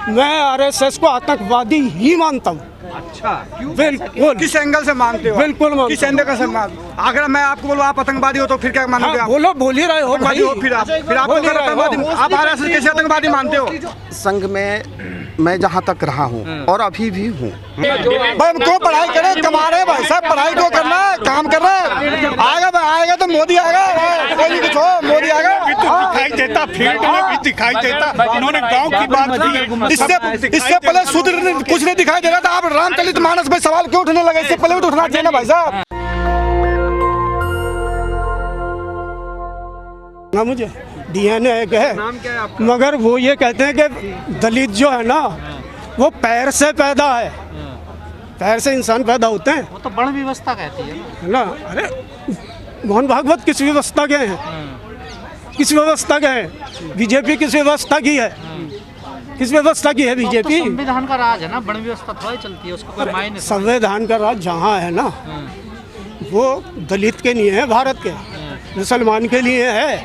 मैं आरएसएस को आतंकवादी ही मानता हूँ। अच्छा, क्यों? बिल्कुल। किस एंगल से मानते हो? बिल्कुल मानता किस एंगल से अगर मैं आपको बोलूं आप आतंकवादी हो तो फिर क्या मानोगे? हाँ, आप बोलो, बोल ही रहे हो भाई। हो फिर आपको बोल ही रहे हो। आतंकवादी, आप आरएसएस कैसे आतंकवादी मानते हो? संघ में मैं जहाँ तक रहा हूँ और अभी भी हूँ। भाई क्यों पढ़ाई करें, कमा रहे हैं भाई साहब, पढ़ाई क्यों करना है, काम कर रहे हैं। आएगा तो मोदी आएगा, कोई भी कुछ हो, मोदी आएगा। दिखाई देता, फील्ड में भी दिखाई देता। उन्होंने गांव की बात की। इससे पहले सूत्र कुछ नहीं दिखाई दे रहा था। आप रामचरित मानस में सवाल क्यों उठने लगे? इससे पहले भी उठना चाहिए ना भाई साहब। ना मुझे डीएनए एक है, नाम क्या है आपका? मगर वो ये कहते हैं कि दलित जो है ना वो पैर से पैदा है, पैर से इंसान पैदा होते हैं। वो तो बड़ व्यवस्था कहती है ना। अरे मोहन भागवत किस व्यवस्था के हैं? किस व्यवस्था के हैं? बीजेपी किस व्यवस्था की है? किस व्यवस्था की है बीजेपी? तो संविधान का राज है ना, बड़ व्यवस्था थोड़ी चलती है, उसको कोई मायने। संविधान का राज जहाँ है ना वो दलित के लिए है, भारत के मुसलमान के लिए है,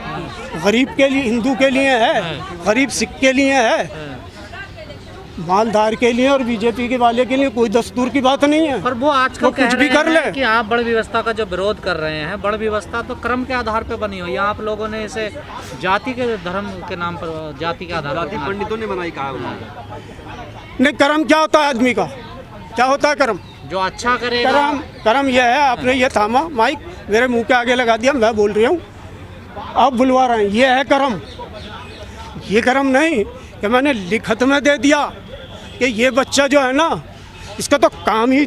गरीब के लिए, हिंदू के लिए है, गरीब सिख के लिए है, मालदार के लिए और बीजेपी के वाले के लिए कोई दस्तूर की बात नहीं है। पर वो आजकल कुछ भी कर ले कि आप बड़ व्यवस्था का जो विरोध कर रहे हैं, बड़ व्यवस्था तो क्रम के आधार पे बनी हुई है। आप लोगों ने इसे जाति के धर्म के नाम पर, जाति के आधार पर, पंडितों ने बनाई, कहा नहीं। कर्म क्या होता है आदमी का? क्या होता है कर्म? जो अच्छा करेगा। कर्म यह है, आपने ये थामा माइक मेरे मुंह के आगे लगा दिया, मैं बोल रही हूँ, आप बुलवा रहे हैं, ये है कर्म। ये कर्म नहीं कि मैंने लिखत में दे दिया कि ये बच्चा जो है ना इसका तो काम ही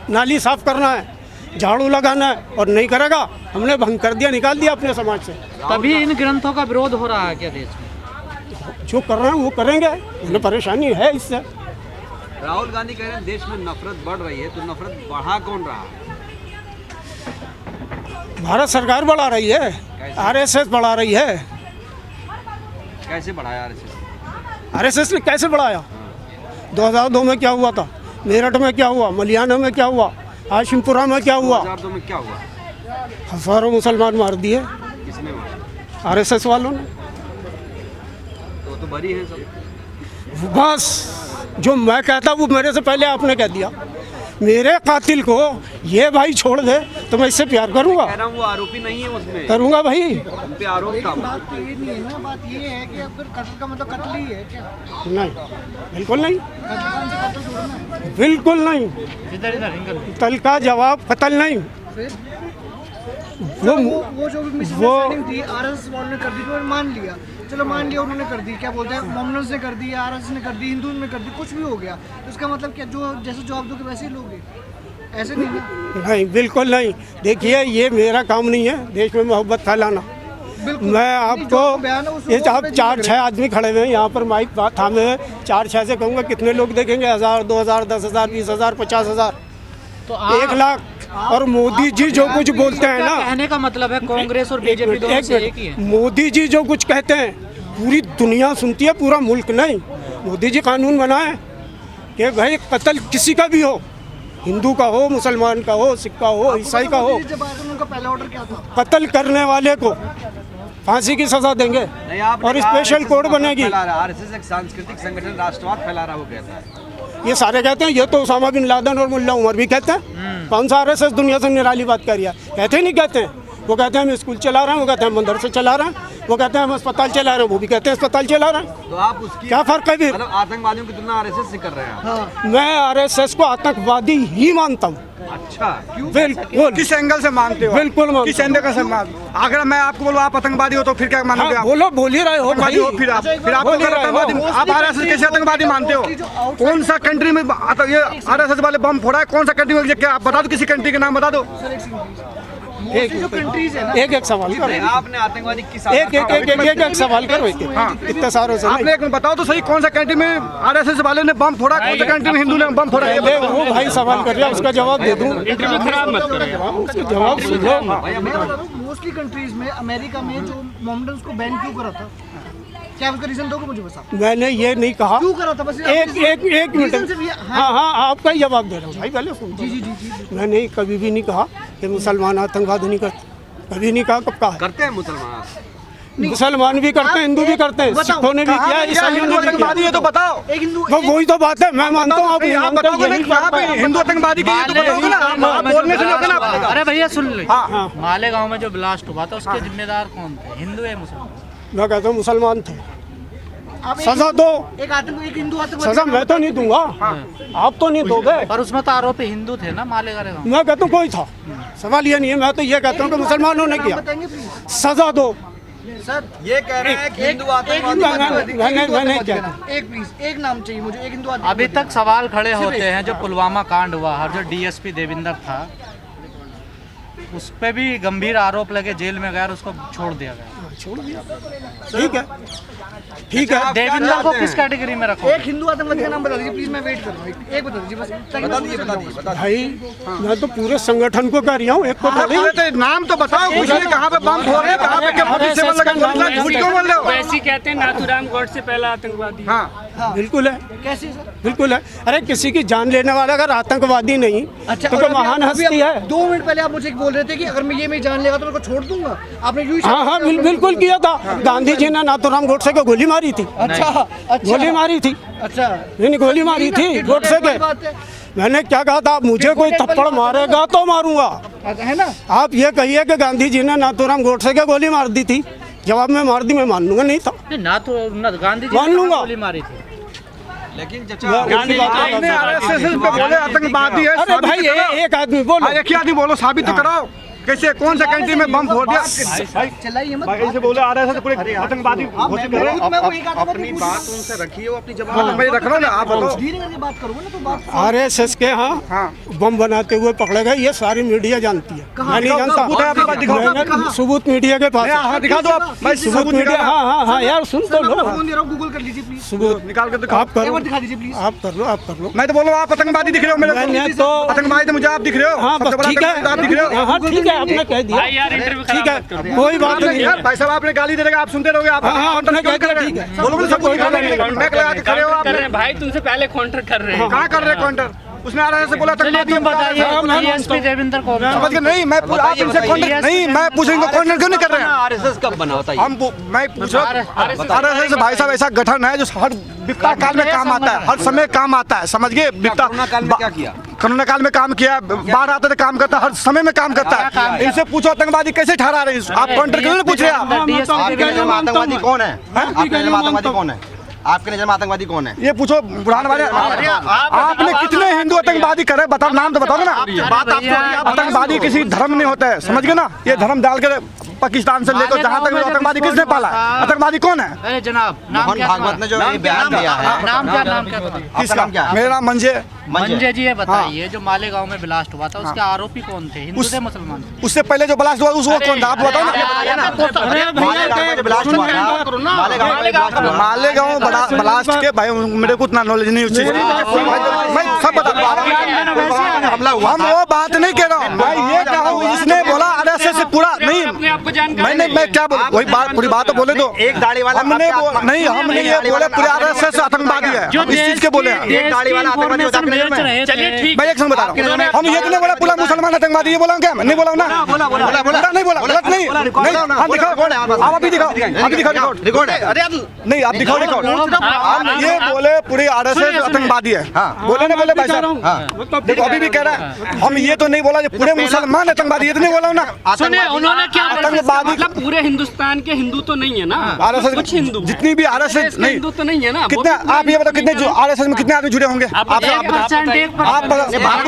नाली साफ करना है, झाड़ू लगाना है, और नहीं करेगा, हमने भंग कर दिया, निकाल दिया अपने समाज से। तभी इन ग्रंथों का विरोध हो रहा है क्या देश में? जो कर रहे हैं वो करेंगे, उन्हें परेशानी है इससे। राहुल गांधी कह रहे हैं देश में नफरत बढ़ रही है, तो नफरत बढ़ा कौन रहा है? भारत सरकार बढ़ा रही है, आरएसएस बढ़ा रही है। कैसे बढ़ाया आरएसएस ने कैसे बढ़ाया? 2002 में क्या हुआ था, मेरठ में क्या हुआ, मलियाना में क्या हुआ, हाशिमपुरा में क्या हुआ? 2002 में क्या हुआ? हजारों मुसलमान मार दिए। किसने मारा? आरएसएस वालों ने। तो वो तो बरी है सब। बस जो मैं कहता वो मेरे से पहले आपने कह दिया। मेरे कातिल को ये भाई छोड़ दे तो मैं इससे प्यार करूंगा। कह रहा हूं वो आरोपी नहीं है उसमें। करूंगा भाई। उन पे आरोप था। बात ये नहीं है ना, बात ये है कि अब फिर कत्ल का मतलब कत्ल ही है क्या? नहीं, बिल्कुल नहीं, कत्ल से कत्ल जोड़ना है। बिल्कुल नहीं। कत्ल का जवाब कत्ल नहीं। फिर वो जो भी मिसअंडरस्टैंडिंग थी आरएसएस वालों ने कर दी, तो मान लिया, चलो मान लिया उन्होंने कर दी, क्या बोलते हैं, मोमडन्स ने कर दी, आरएसएस ने कर दी, हिंदू ने कर दी, कुछ भी हो गया, तो इसका मतलब क्या, जो जैसे जवाब दोगे वैसे ही लोगे? ऐसे नहीं ना। नहीं, बिल्कुल नहीं। देखिए ये मेरा काम नहीं है देश में मोहब्बत फैलाना। मैं आपको ये आप 4-6 आदमी खड़े हुए हैं यहाँ पर, माइक बात थामे हुए, 4-6 से कहूँगा कितने लोग देखेंगे? 1000, 2000, 10,000, 20,000, 50,000, तो 1 लाख। और मोदी जी जो कुछ बोलते हैं ना, कहने का मतलब है कांग्रेस और बीजेपी दोनों से एक ही है। मोदी जी जो कुछ कहते हैं पूरी दुनिया सुनती है, पूरा मुल्क नहीं। मोदी जी कानून बनाए कि भाई कत्ल किसी का भी हो, हिंदू का हो, मुसलमान का हो, सिख का हो, ईसाई का हो, जब आया उनका पहला ऑर्डर क्या था? कत्ल करने वाले को फांसी की सजा देंगे और स्पेशल कोड बनेगी। आरएसएस एक सांस्कृतिक संगठन राष्ट्रवाद फैला रहा, वो कहता है। ये सारे कहते हैं, ये तो उसामा बिन लादेन और मुल्ला उमर भी कहते हैं। कौन सा आरएसएस दुनिया से निराली बात कर रहा है? कहते नहीं कहते हैं। वो कहते हैं हम स्कूल चला रहे हैं, वो कहते हैं मंदिर से चला रहे हैं, वो कहते हैं हम अस्पताल चला रहे हैं, वो भी कहते हैं अस्पताल चला रहे हैं। तो आप उसकी क्या फर्क है फिर? मतलब आतंकवादियों की तुलना आरएसएस से कर रहे हैं? हाँ। मैं आरएसएस को आतंकवादी ही मानता हूँ। अच्छा, क्यों? बिल्कुल। किस एंगल से मानते हो? बिल्कुल मानता हूँ। किस एंगल से मानते हो? अगर मैं आपको बोलूं आप आतंकवादी हो तो फिर क्या मानोगे? हाँ, आप बोलो, बोल ही रहे हो भाई। हो फिर आप आप आरएसएस कैसे आतंकवादी मानते हो? कौन सा कंट्री में ये आरएसएस वाले बम फोड़ा है? कौन सा कंट्री में? क्या आप बता दो, किसी कंट्री के नाम बता दो। जो कंट्रीज है ना, एक सवाल करो। आपने आतंकवादी की एक सवाल करो। इतने सारों से आपने एक बताओ तो सही, कौन सा कंट्री में आरएसएस वाले ने बम फोड़ा, कौन सा कंट्री में हिंदू ने बम फोड़ा? वो भाई सवाल कर रहा है, उसका जवाब दे दूं। इंटरव्यू खराब मत करो। उसका जवाब सुन लो। मोस्टली कंट्रीज में, अमेरिका में जो मोमडन्स को बैन क्यों करा था, क्या उसका रीजन दोगे मुझे? बस आप मैंने ये नहीं कहा। क्यों करा था? बस एक मिनट। हाँ, आपका ही जवाब दे रहा हूँ भाई, पहले सुन। जी। मैंने कभी भी नहीं कहा कि मुसलमान आतंकवाद नहीं करते, कभी नहीं कहा। कब कहा? करते हैं मुसलमान। मुसलमान भी करते हैं, हिंदू भी करते हैं, बताओ, सिखों ने भी किया, ईसाइयों ने भी आतंकवादी किया। है तो बताओ। एक हिंदू तो वही तो बात है, मैं मानता हूँ आप नहीं आप मानते, बताओगे यही नहीं कहाँ पे हिंदू आतंकवादी की, ये तो बताओगे ना, आप बोलने से नहीं होगा ना आप। अरे भैया सुन लो, हाँ। मालेगांव में जो ब्लास्ट हुआ था उसके जिम्मेदार कौन थे, हिंदू या मुसलमान? मैं कहता हूँ मुसलमान थे, आप एक- सजा दो, एक हिंदू आतंकवादी सजा मैं तो नहीं दूंगा, आप तो नहीं दोगे। पर उसमें तो आरोपी हिंदू थे ना मालेगांव। मैं कहता हूँ कोई था, सवाल ये नहीं है, मैं तो ये कहता हूँ कि मुसलमानों ने किया, बताएंगे प्लीज सजा दो। सर। ये कह रहे हैं कि हिंदू मैंने क्या एक प्लीज एक नाम चाहिए मुझे, एक हिंदू अभी आतंकवादी। तक सवाल खड़े होते हैं जो पुलवामा कांड हुआ, हर जो डीएसपी देविंदर था उस पे भी गंभीर आरोप लगे, जेल में गया और उसको छोड़ दिया गया। छोड़ दिया, ठीक है, ठीक है। देविंदर को किस कैटेगरी में रखो? एक हिंदू आतंकवादी का नाम बता दीजिए प्लीज, मैं वेट कर रहा हूँ, एक बता दीजिए बस, ताकि मैं समझ जाऊँ। भाई मैं तो पूरे संगठन को कह रही हूँ, एक को थोड़ी। अरे तो नाम तो बताओ, कुछ नहीं, कहाँ पे बम फोड़ रहे हैं, कहाँ पे क्या पुलिस से लगा, झूठ क्यों बोल रहे हो? वैसे ही कहते हैं नाथूराम गौडसे पहला आतंकवादी। हाँ, बिल्कुल है, कैसे सर? बिल्कुल है। अरे किसी की जान लेने वाला अगर आतंकवादी नहीं अच्छा, तो और कोई अभी महान अभी हस्ती है। 2 मिनट पहले आप मुझे एक बोल रहे थे कि अगर मैं ये मेरी जान लेगा तो मेरे को छोड़ दूंगा, आपने यूं ही हाँ हाँ बिल्कुल किया था, गांधी जी ने नाथूराम गोडसे को गोली मारी थी, अच्छा अच्छा गोली मारी थी, अच्छा नहीं गोली मारी थी गोडसे के। बात है, मैंने क्या कहा था, मुझे कोई थप्पड़ मारेगा तो मारूंगा। है ना? आप ये कहिए कि गांधी जी ने नाथूराम गोडसे के गोली मार दी थी, जवाब में मार दी, मैं मान लूंगा नहीं था, नहीं, ना तो गांधी जी मान ने लूंगा। गोली मारी थी। गांधी आपने आरएसएस पे बोले आतंकवादी है, अरे भाई एक आदमी बोलो, एक ही आदमी बोलो, साबित तो कराओ, कैसे कौन सा कंट्री में बम फोड़ दिया? चलाइए मत। भाई से बोले आरएसएस पूरे आतंकवादी घोषित कर रहे हैं। मैं वो एक आतंकवादी पूछ- उनसे रखिए, वो अपनी हाँ, तो मैं रख रहा हूँ ना, आप बताओ। धीरे करके बात करूंगा ना तो बात आरएसएस के यहाँ हाँ। बम बनाते हुए पकड़े गए, ये सारी मीडिया जानती है, मैं नहीं जानता। सबूत है आपके पास, दिखाओ। मैंने सबूत मीडिया के पास है। हाँ, दिखा दो आप, मैं सबूत मीडिया, हाँ हाँ हाँ यार सुन तो लो, फोन दे रहा हूँ, गूगल कर लीजिए प्लीज, सबूत निकाल के दिखाओ। आप एक करो, बार दिखा दीजिए प्लीज। आप कर लो, आप कर लो। मैं तो बोल रहा हूँ आप आतंकवादी दिख रहे हो मेरे मैंने को, तो- आतंकवादी तो मुझे आप दिख रहे हो, हाँ सबसे बस बड़ा ठीक है, आतंकवादी आप दिख रहे हो। हाँ ठीक है, आपने कह दिया, भाई यार इंटरव्यू ठीक है, कोई बात नहीं यार है। भाई साहब आपने गाली दे देगा, आप सुनते रहोगे, आप हाँ, हाँ, काउंटर आपने क्यों कह कर दिया, रहे ठीक हैं? है। बोलो मुझे सब कुछ लगा के बैक लगा के खड़े हो आप। कर रहे हैं भाई, तुमसे पहले काउंटर कर रहे हैं। कहाँ कर रहे हैं काउंटर? उसने आरएसएस से बोला चलिए आतंकवादी तुम बताइए, हाँ, मैं डीएसपी देविंदर कौन था? समझ गए? नहीं मैं पूछ, आप इनसे काउंटर नहीं, मैं पूछेंगे काउंटर क्यों नहीं कर रहे हैं? आरएसएस कब बना होता है? मैं पूछ रहा हूँ, आरएसएस भाई साहब ऐसा गठन है जो हर विपदा काल में काम आता है, हर समय काम आता है, समझ गए? विपदा कोरोना काल में क्या किया? कोरोना काल में काम किया, बाढ़ आते थे काम करता है, हर समय में काम करता है। इनसे पूछो आतंकवादी कैसे ठहरा रहे हैं? आप काउंटर क्यों नहीं पूछ रहे आप? आपके नजर में आतंकवादी कौन है? आपके नजर में आतंकवादी कौन है? आपके नजर में आतंकवादी कौन है? ये पूछो बुढ़ान वाले, आपने कितने हिंदू आतंकवादी करे, बताओ नाम तो बताओ ना। आतंकवादी किसी धर्म नहीं होता है, समझ गए ना? ये धर्म डाल कर पाकिस्तान से लेकर जहाँ तक आतंकवादी किसने पाला? आतंकवादी कौन है? अरे जनाब, नाम मोहन क्या? भागवत ने जो ये बयान दिया है, नाम क्या, नाम क्या? आपका नाम क्या है? मेरा नाम मंजे। मंजे जी, ये बताइए जो मालेगांव में ब्लास्ट हुआ था उसके आरोपी कौन थे, हिंदू थे मुसलमान थे? उससे पहले जो ब्लास्ट हुआ वो कौन था, आप बताओ ना। मालेगांव में जो ब्लास्ट हुआ था, मालेगांव ब्लास्ट के भाई मेरे को उतना नॉलेज नहीं उस चीज का, मैं सब बता हमला हुआ हम वो बात नहीं कह रहा हूँ भाई, ये कहा हूँ इसने बोला आरएसएस से पूरा नहीं, अपने आप को जानकारी मैं क्या बोल, वही बात पूरी बात तो बोले दो। एक दाढ़ी वाला हमने नहीं, हमने ये बोले पूरे आरएसएस आतंकवादी है, हम इस चीज के बोले हैं। एक दाढ़ी वाला आतंकवादी होता है आपके नजर में? चलिए ठीक, मैं एक समय बता रहा हूँ, हम ये तो नहीं बोला पूरा मुसलमान आतंकवादी, ये बोला क्या? नहीं बोला ना, बोला नहीं, बोला गलत नहीं, हाँ दिखाओ, आप अभी दिखाओ, अभी दिखाओ रिकॉर्ड है। नहीं, आप दिखाओ रिकॉर्ड। हम ये बोले पूरी आरएसएस आतंकवादी है, बोले ना, बोले भाई साहब, देखो अभी भी कह रहा है, हम ये तो नहीं बोला पूरे मुसलमान आतंकवादी, ये तो नहीं बोला ना। सुनिए उन्होंने क्या बोला? आतंकवादी मतलब पूरे हिंदुस्तान के हिंदू तो नहीं है ना, आरएसएस कुछ हिंदू जितनी भी आरएसएस नहीं, हिंदू तो नहीं है ना। कितने आप ये बताओ कितने आरएसएस में कितने आदमी जुड़े होंगे? आप 1% पूरे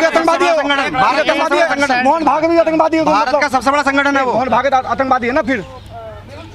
आतंकवादी हो, आतंकवादी है, मोहन भागवत भी आतंकवादी है, भारत का सबसे बड़ा संगठन है वो। मोहन भागवत आतंकवादी है ना फिर।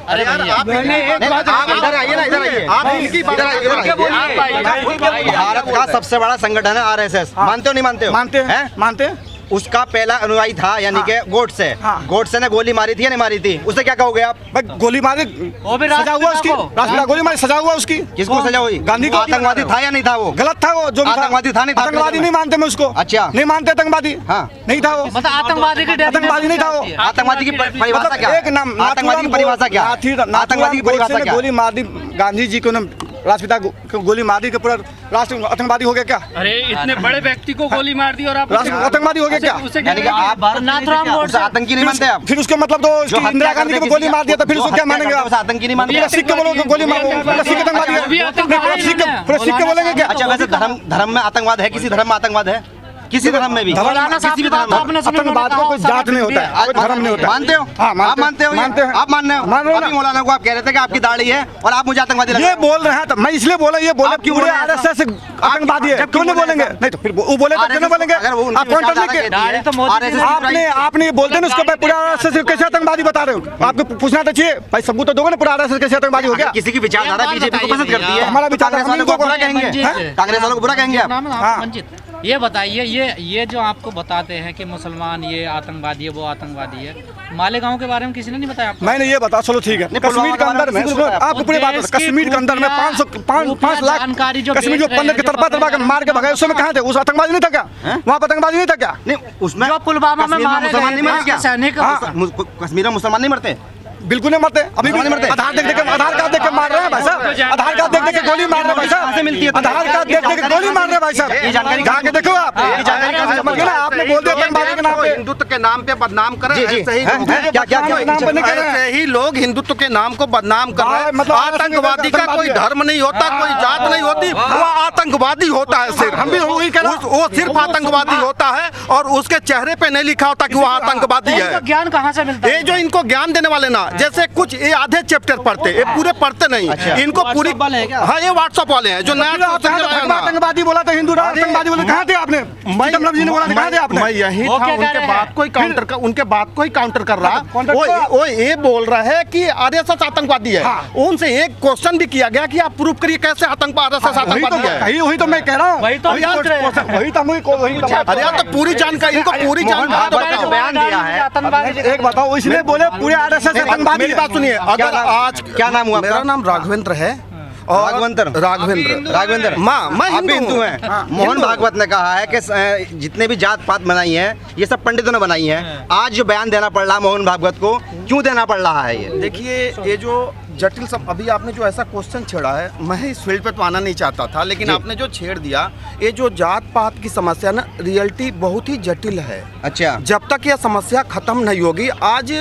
अरे भैया, आप इधर आइए ना, इधर आइए, आप इनकी इधर आइए। भारत का सबसे बड़ा संगठन है आरएसएस, मानते हो नहीं मानते हो? मानते हैं, मानते हैं। उसका पहला अनुयायी था यानी कि गोडसे। गोडसे ने गोली मारी थी या नहीं मारी थी, उससे क्या कहोगे आप? भाई गोली मारे, वो भी सजा हुआ उसकी, राष्ट्रपिता गोली मारी, सजा हुआ उसकी। किसको सजा हुई? गांधी को। आतंकवादी था या नहीं था वो? गलत था वो, जो भी आतंकवादी था नहीं था? आतंकवादी नहीं मानते मैं उसको। अच्छा। नहीं मानते आतंकवादी, हाँ। नहीं था वो, मतलब आतंकवादी की आतंकवादी नहीं था वो। आतंकवादी की परिभाषा मतलब क्या है? एक नाम आतंकवादी की परिभाषा क्या है? आतंकवादी की परिभाषा क्या है? गोली मार दी गांधी जी को, राष्ट्रपिता को गोली मार दी कि पूरा राष्ट्र आतंकवादी हो गया क्या? अरे इतने बड़े व्यक्ति को गोली मार दी और आप राष्ट्र आतंकवादी हो गया क्या? उसे यानी कि आप उसे आतंकी नहीं मानते आप? फिर उसके मतलब तो इसकी इंदिरा गांधी को गोली मार दिया तो फिर उसको क्या मानेंगे आप? आतंकी नहीं मानते? सिख के बोलोगे गोली मारो, सिख आतंकवादी है, पूरा सिख के बोलेंगे क्या? अच्छा वैसे धर्म में आतंकवाद है? किसी धर्म में आतंकवाद है? किसी धर्म में भी? किसी भी धर्म में आतंकवाद को कोई जात नहीं होता है, कोई धर्म नहीं होता है। मानते हो? हाँ, आप मानते हो? मानते हैं। आप मान रहे हो? मान रहे हो ना? अभी मौलाना को आप कह रहे थे कि आपकी दाढ़ी है और आप मुझे आतंकवादी लग रहे ये हो। बोल रहे हैं तो मैं इसलिए बोला, ये बोले आप क्यों पूरे बोल रहे हैं आरएसएस आतंकवादी है, जब क्यों नहीं बोलेंगे? नहीं तो फिर वो बोले तो क्यों नहीं बोलेंगे? अगर वो उनकी आप काउंटर विचारधारा लेके कहती है, आपने ये बोलते हैं ना उसको भाई पूरा आरएसएस कैसे आतंकवादी बता रहे हो? आपको पूछना तो चाहिए भाई, सबूत तो दोगे ना पूरा आरएसएस कैसे आतंकवादी हो गया? किसी की विचारधारा बीजेपी को पसंद करती है, हमारा विचारधारा कांग्रेस वालों को बुरा कहेंगे? मंजीत। कांग्रेस वालों को बुरा कहेंगे आप? मंजित, ये बताइए, ये जो आपको बताते हैं कि मुसलमान ये आतंकवादी है, वो आतंकवादी है, मालेगांव के बारे में किसी ने नहीं बताया आपको? मैंने ये बता, चलो ठीक है, कश्मीर के अंदर में आपको पूरी बात, कश्मीर के अंदर में 5 लाख जानकारी जो कश्मीर जो पंडित के तरफा के मार के भगाए, उसमें कहाँ थे? उस आतंकवादी नहीं था क्या? वहाँ आतंकवादी नहीं था क्या? नहीं उसमें जो पुलवामा में मारे मुसलमान नहीं मरे क्या? सैनिक, कश्मीर में मुसलमान नहीं मरते? बिल्कुल नहीं मरते, अभी भी नहीं मरते। आधार देख के आधार कार्ड देख के मार रहे हैं भाई साहब, आधार कार्ड देख के गोली मार रहे हैं भाई साहब, आधार कार्ड देख के गोली मार रहे हैं भाई साहब। ये जानकारी जाके देखो आप, ये जानकारी कहाँ से समझ गए ना? आपने बोल दिया आतंकवादी के नाम पे, हिंदुत्व के नाम पे बदनाम कर रहे जी, हैं, ऐसे ही हैं? लोग हैं। क्या- क्या- क्या- नाम पे नहीं कर रहे हैं। ऐसे ही लोग हिंदुत्व के नाम को बदनाम कर रहे हैं। मतलब आतंकवादी का कोई धर्म नहीं होता, कोई जात नहीं होती, वो आतंकवादी होता है सिर्फ। हम भी वही कह रहे हैं। वो सिर्फ आतंकवादी होता है और उसके चेहरे पे नहीं लिखा होता कि वो आतंकवादी इनको है। ज्ञान कहाँ से मिलता ये है? जो इनको ज्ञान देने वाले ना, जैसे कुछ ये आधे चैप्टर पढ़ते, ये पूरे पढ़ते नहीं। इनको पूरी, हाँ ये व्हाट्सएप वाले हैं जो नया आतंकवादी बोला था, हिंदू आतंकवादी बोला, कहाँ थे आपने? जी ने बोला था, कहाँ थे आपने? मैं यही वो था, क्या कह उनके रहे बात को ही काउंटर कर, उनके बात को ही काउंटर कर रहा। काउंटर वो ये बोल रहा है कि आरएसएस आतंकवादी है। हाँ। उनसे एक क्वेश्चन भी किया गया कि आप प्रूव करिए कैसे आरएसएस आतंकवादी है। वही तो मैं कह रहा हूँ, वही तो हम पूछ रहे हैं। वही तो अरे यार तो पूरी जानकारी, इनको पूरी जानकारी तो बताओ। बयान दिया है। एक बताओ, इसलिए बोले पूरे आरएसएस आतंकवादी। मेरी बात सुनिए, अगर आज क्या नाम हुआ मेरा आपका? नाम राघवेंद्र है। और राघवेंद्र मैं हिंदू हैं। मोहन भागवत ने कहा है कि जितने भी जात पात बनाई है ये सब पंडितों ने बनाई है। आज जो बयान देना पड़ रहा है मोहन भागवत को, क्यों देना पड़ रहा है ये? देखिए, ये जो जटिल सब अभी आपने जो ऐसा क्वेश्चन छेड़ा है, मैं इस फील्ड पे तो आना नहीं चाहता था, लेकिन आपने जो छेड़ दिया, ये जो जात पात की समस्या ना, रियलिटी बहुत ही जटिल है। अच्छा, जब तक यह समस्या खत्म नहीं होगी, आज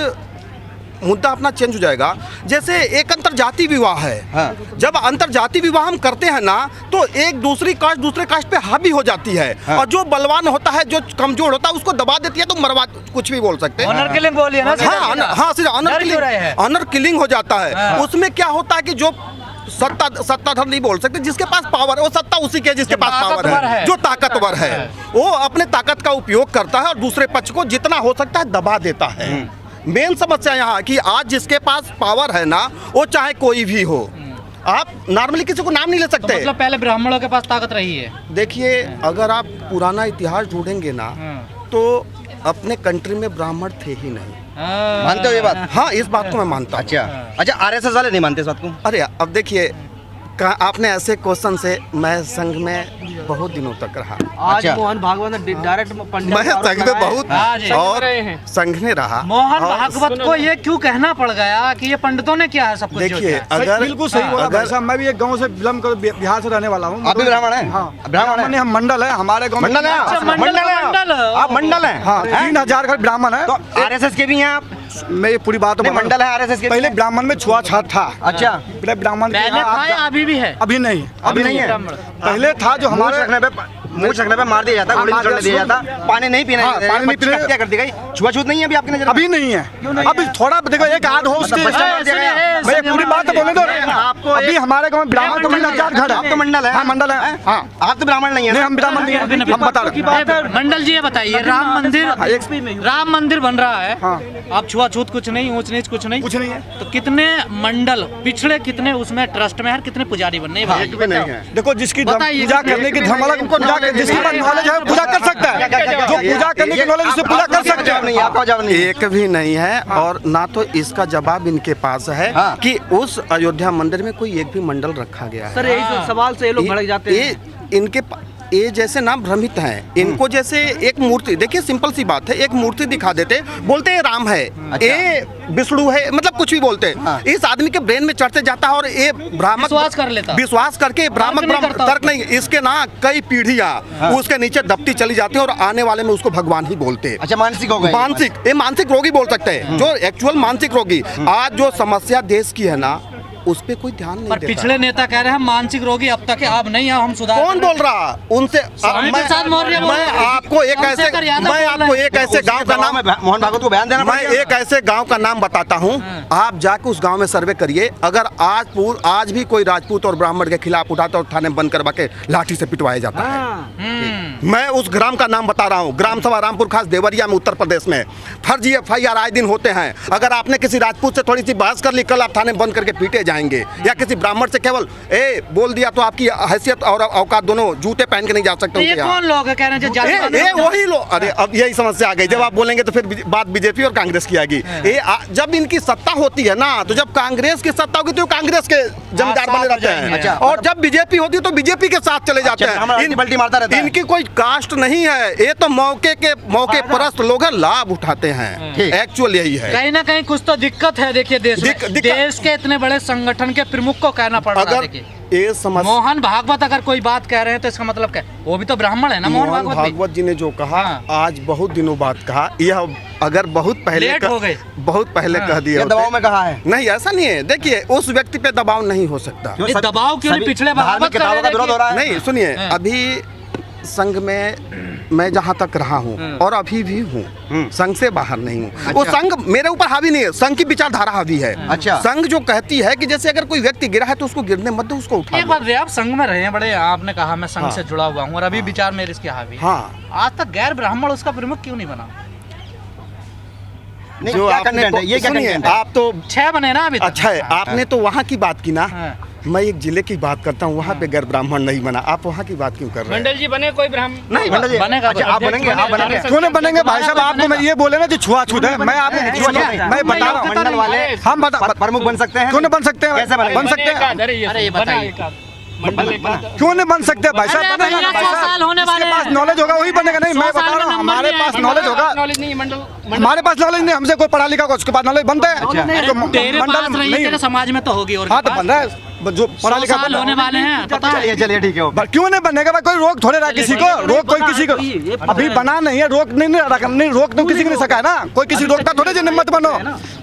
मुद्दा अपना चेंज हो जाएगा। जैसे एक अंतरजातीय विवाह है, हाँ। जब अंतरजातीय विवाह हम करते हैं ना, तो एक दूसरी कास्ट दूसरे कास्ट पे हावी हो जाती है। हाँ। और जो बलवान होता है, जो कमजोर होता है, उसको दबा देती है, तो मरवा, कुछ भी बोल सकते हैं। ऑनर किलिंग बोलिए ना। हाँ सीधा ऑनर किलिंग हो जाता है। हाँ। उसमें क्या होता है कि जो सत्ताधर नहीं बोल सकते, जिसके पास पावर है, वो सत्ता उसी के जिसके पास पावर ताकतवर है, है। जो ताकतवर है, वो अपने ताकत का उपयोग करता है और दूसरे पक्ष को जितना हो सकता है दबा देता है। मेन समस्या यहाँ कि आज जिसके पास पावर है ना, वो चाहे कोई भी हो, आप नॉर्मली किसी को नाम नहीं ले तो सकते। मतलब पहले ब्राह्मणों के पास ताकत रही है। देखिए, अगर आप पुराना इतिहास ढूंढेंगे ना, तो अपने कंट्री में ब्राह्मण थे ही नहीं। मानते हो ये बात? हाँ, इस बात को मैं मानता हूँ। अच्छा, आरएसएस वाले नहीं मानते इस बात को? अरे अब देखिए, आपने ऐसे क्वेश्चन से, मैं संघ में बहुत दिनों तक रहा। अच्छा, मोहन भागवत ने डायरेक्ट मैं संघ में बहुत हाँ जी। और संघ में रहा। मोहन और भागवत को ये क्यों कहना पड़ गया कि ये पंडितों ने किया है सब कुछ? देखिए, अगर बिल्कुल सही बोला भाई साहब। मैं भी एक गांव से बिलोंग कर, बिहार से रहने वाला हूँ। आप भी ब्राह्मण हैं? हाँ, ब्राह्मण हैं? हम मंडल है, हमारे गाँव में मंडल है? अच्छा, मंडल है। आप मंडल हैं? हाँ, 3000 घर ब्राह्मण है। तो आरएसएस के भी हैं आप? मैं ये पूरी बात नहीं, मंडल है आरएसएस के? पहले ब्राह्मण में छुआछूत था। अच्छा, पहले ब्राह्मण के पहले यहाँ था या अभी भी है? अभी नहीं, अभी नहीं है। पहले था जो हमारे मुंह चखने पे मार दिया जाता, गोली में चढ़ने दिया जाता, पानी नहीं पीना, हाँ, पानी नहीं पीना। क्या कर दी गई? छुआछूत नहीं है अभी आपकी नजर में? अभी नहीं है। अभी थोड़ा देखो, एक आध हो उसके, मैं पूरी बात तो बोलने दो। आपको अभी हमारे गाँव में ब्राह्मण तो 3000 घर है। आप तो मंडल है? हाँ, मंडल है। हाँ, आप तो ब्राह्मण नहीं है? नहीं, हम ब्राह्मण नहीं है, हम बता रहे। मंडल जी, ये बताइए, राम मंदिर बन रहा है, हाँ। अब छुआछूत कुछ नहीं, ऊंच नीच कुछ नहीं, कुछ नहीं है। तो कितने मंडल पिछड़े, कितने उसमें ट्रस्ट में है, कितने पुजारी बनने हैं? एक भी नहीं है। देखो, जिसकी बताइए, पूजा करने की धर्म अलग, जिसके पास नॉलेज है पूजा कर सकता है। जो पूजा करने की नॉलेज उससे पूजा कर सकते हैं। नहीं, आपका जवाब नहीं है। एक भी नहीं है। और ना तो इसका जवाब इनके पास है हाँ। कि उस अयोध्या मंदिर में कोई एक भी मंडल रखा गया है। सर, यही सवाल से ये लोग भड़क जाते हैं। इनके ये जैसे ना भ्रमित हैं, इनको जैसे एक मूर्ति, देखिए सिंपल सी बात है, एक मूर्ति दिखा देते, बोलते ये राम है, ये विष्णु है, मतलब कुछ भी बोलते हैं। इस आदमी के ब्रेन में चढ़ते जाता है और ये भ्रामक विश्वास कर लेता, विश्वास करके भ्रामक तर्क नहीं, इसके ना कई पीढ़ियां उसके नीचे दबती चली जाती है और आने वाले में उसको भगवान ही बोलते हैं। अच्छा, मानसिक हो गए, मानसिक, ये मानसिक रोगी बोल सकते हैं, जो एक्चुअल मानसिक रोगी। आज जो समस्या देश की है ना, उस पे कोई ध्यान नहीं पर देता। पिछले नेता कह रहे हैं मानसिक रोगी अब तक है, अब नहीं है, हम सुधार। कौन बोल रहा उनसे? मैं आपको एक ऐसे गांव का नाम, मोहन भागवत को बयान देना मैं एक ऐसे गांव का नाम बताता हूं, आप जाके उस गांव में सर्वे करिए। अगर आज भी कोई राजपूत और ब्राह्मण के खिलाफ उठाता और थाने में बंद करवा के लाठी से पिटवाया जाता है। मैं उस ग्राम का नाम बता रहा हूँ, ग्राम सभा रामपुर खास देवरिया में, उत्तर प्रदेश में। फर्जी FIR आए दिन होते हैं। अगर आपने किसी राजपूत से थोड़ी सी बहस कर ली, कल आप थाने बंद करके पीटे जाएंगे। या किसी ब्राह्मण से केवल बोल दिया तो आपकी हैसियत और औकात दोनों, जूते पहन के नहीं जा सकते। ये कौन लोग है कह रहे हैं वही लोग। अरे अब यही समस्या आ गई, जब आप बोलेंगे तो फिर बात बीजेपी और कांग्रेस की आएगी। जब इनकी सत्ता होती है ना, तो जब कांग्रेस की सत्ता होगी तो कांग्रेस के जमींदार बने रहते हैं, और जब बीजेपी होती है तो बीजेपी के साथ चले जाते हैं। इनकी कोई कास्ट नहीं है, ये तो मौके परस्त लोग लाभ उठाते हैं। एक्चुअल यही है। कहीं ना कहीं कुछ तो दिक्कत है। देखिए देश के इतने बड़े संगठन के प्रमुख को कहना पड़ रहा है। ये समझ, मोहन भागवत अगर कोई बात कह रहे हैं तो इसका मतलब क्या? वो भी तो ब्राह्मण है ना। मोहन भागवत जी ने जो कहा, आज बहुत दिनों बाद कहा, यह अगर बहुत पहले कह दिया, दबाव में कहा है। नहीं, ऐसा नहीं है। देखिए, उस व्यक्ति पे दबाव नहीं हो सकता। दबाव क्यों? पिछले धार्मिक किताबों का विरोध हो रहा है। नहीं, सुनिए, अभी संघ में मैं जहाँ तक रहा हूँ और अभी भी हूँ, संघ से बाहर नहीं हूँ। अच्छा। वो संघ मेरे ऊपर हावी नहीं है, संघ की विचारधारा हावी है। अच्छा। संघ जो कहती है कि जैसे अगर कोई व्यक्ति गिरा है तो उसको गिरने मत दो, उसको उठा एक बात है, आप संघ में रहे हैं बड़े, आपने कहा मैं संघ से जुड़ा हुआ हूँ और अभी विचार मेरे इसके हावी। हाँ, आज तक गैर ब्राह्मण उसका प्रमुख क्यों नहीं बना? जो आपने, ये सुनिए, आप तो 6 बने ना अभी तक। अच्छा है, आपने तो वहाँ की बात की ना, मैं एक जिले की बात करता हूँ, वहाँ पे गैर ब्राह्मण नहीं बना। आप वहाँ की बात क्यों कर रहे हैं? मंडल जी बने कोई ब्राह्मण नहीं बनेगा। अच्छा, आप बनेंगे? आप बनेंगे? क्यों नहीं बनेंगे भाई साहब? आपको मैं ये बोले ना जो छुआछूत है, मैं आपको मैं बता रहा हूँ, मंडल वाले हम प्रमुख बन सकते हैं। क्यों नहीं बन सकते? कैसे बन सकते हैं? अरे ये बताइए, क्यों नहीं बन सकते भाई साहब? अरे भैया, 100 साल होने वाले हैं। जिसके पास नॉलेज होगा वही बनेगा। नहीं, मैं बता रहा हूँ, हमारे पास नॉलेज होगा, नॉलेज नहीं मंडल हमारे पास नॉलेज नहीं, हमसे कोई पढ़ा लिखा होगा उसके पास नॉलेज बनता है। तेरे पास नहीं है, तेरे समाज में तो होगी। और हाँ, तो बन रहा है, जो पढ़ा लिखा साल होने वाले हैं, पता है। चलिए ठीक है। क्यों नहीं बनेगा भाई? कोई रोक थोड़े रहा किसी को, रोक कोई किसी को अभी बना नहीं है, रोक नहीं रोक तो किसी को नहीं सका है ना। कोई किसी रोकता थोड़े जो मत बनो।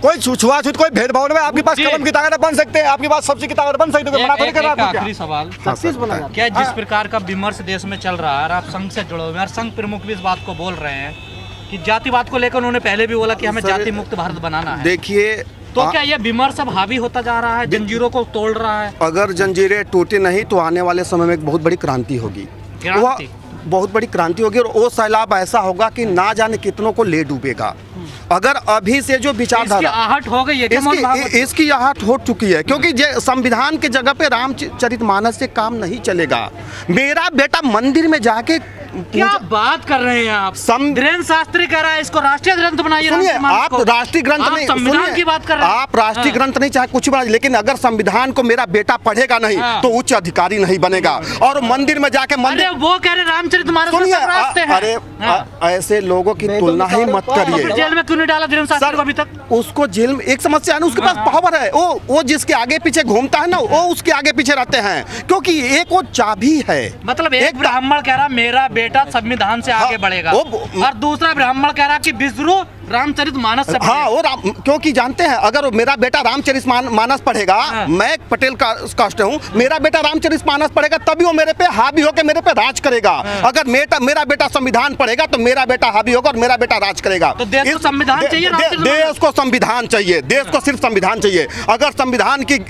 कोई छुआछूत, कोई भेदभाव नहीं। आपके पास कलम की ताकत बन सकते हैं, आपके पास सब्जी की ताकत बन सकती है। आखिरी सवाल, क्या जिस प्रकार का विमर्श देश में चल रहा है और आप संघ से जुड़े हुए हैं, संघ प्रमुख भी इस बात को बोल रहे हैं कि जातिवाद को लेकर उन्होंने पहले भी बोला कि हमें जाति मुक्त भारत बनाना है। देखिए, तो क्या ये विमर्श अब हावी होता जा रहा है, जंजीरों को तोड़ रहा है? अगर जंजीरें टूटे नहीं तो आने वाले समय में एक बहुत बड़ी क्रांति होगी। क्रांति? बहुत बड़ी क्रांति होगी, और वो सैलाब ऐसा होगा कि ना जाने कितनों को ले डूबेगा। अगर अभी से जो विचारधारा, आहट हो गई है, इसकी आहट हो चुकी है, क्योंकि संविधान की जगह पे रामचरितमानस से काम नहीं चलेगा। मेरा बेटा मंदिर में जाके, क्या बात कर रहे हैं आप? धीरेन्द्र शास्त्री कह रहा है इसको राष्ट्रीय ग्रंथ बनाइए। सुनिए, आप राष्ट्रीय ग्रंथ नहीं, संविधान की बात कर रहे हैं। आप राष्ट्रीय ग्रंथ नहीं चाहे कुछ बना, लेकिन अगर संविधान को मेरा बेटा पढ़ेगा नहीं तो उच्च अधिकारी नहीं बनेगा। और मंदिर में जाके मंदिर, वो कह रहे रामचरितमानस में सब रास्ते हैं। अरे ऐसे लोगों की तुलना ही मत करिए। जेल में क्यों नहीं डाला धीरेन्द्र शास्त्री को अभी तक? उसको जेल में एक समस्या है ना, उसके पास पावर है। वो जिसके आगे पीछे घूमता है ना, वो उसके आगे पीछे रहते हैं, क्योंकि एक वो चाबी है। मतलब एक ब्राह्मण कह रहा मेरा बेटा संविधान से आगे बढ़ेगा, और दूसरा ब्राह्मण कह रहा कि विष्णु रामचरितमानस से। हाँ, वो क्योंकि जानते हैं, अगर मेरा बेटा रामचरितमानस पढ़ेगा, मैं एक पटेल कास्ट हूँ, मेरा बेटा रामचरितमानस पढ़ेगा तभी वो मेरे पे हावी होकर मेरे पे राज करेगा। अगर मेरा बेटा संविधान पढ़ेगा तो मेरा बेटा हावी होगा और मेरा बेटा राज करेगा। तो देश को संविधान चाहिए, देश को संविधान चाहिए, देश को सिर्फ संविधान चाहिए। अगर संविधान की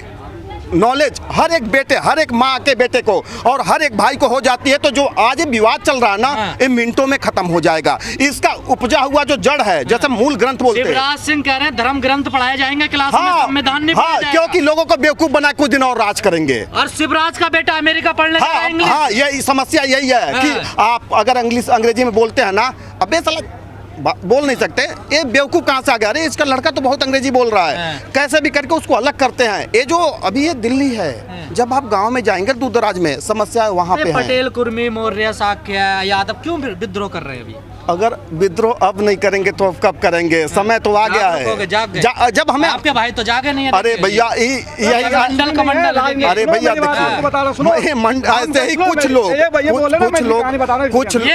नॉलेज हर एक बेटे, हर एक माँ के बेटे को और हर एक भाई को हो जाती है, तो जो आज विवाद चल रहा है ना, ये मिनटों में खत्म हो जाएगा। इसका उपजा हुआ जो जड़ है, जैसे मूल ग्रंथ बोलते हैं। शिवराज सिंह कह रहे हैं धर्म ग्रंथ पढ़ाए जाएंगे क्लास में, संविधान नहीं पढ़ाया जाएगा। क्योंकि लोगों को बेवकूफ बना कुछ दिन और राज करेंगे। और शिवराज का बेटा अमेरिका पढ़ने लगा इंग्लिश। हाँ, यही समस्या यही है कि आप अगर अंग्रेजी में बोलते हैं ना, अबे साला बोल नहीं सकते, ये बेवकूफ़ कहाँ से आ गया? अरे इसका लड़का तो बहुत अंग्रेजी बोल रहा है, कैसे भी करके उसको अलग करते हैं। ये जो अभी ये दिल्ली है, जब आप गांव में जाएंगे दूर दराज में, समस्या वहाँ पे है। पटेल, कुर्मी, मौर्य, शाक्य, यादव क्यों विद्रोह कर रहे हैं अभी? अगर विद्रोह अब नहीं करेंगे तो अब कब करेंगे? समय तो आ गया है। जब हमें आपके भाई तो जागे नहीं है। अरे भैया मंडल का मंडल, अरे भैया ऐसे ही कुछ लोग ये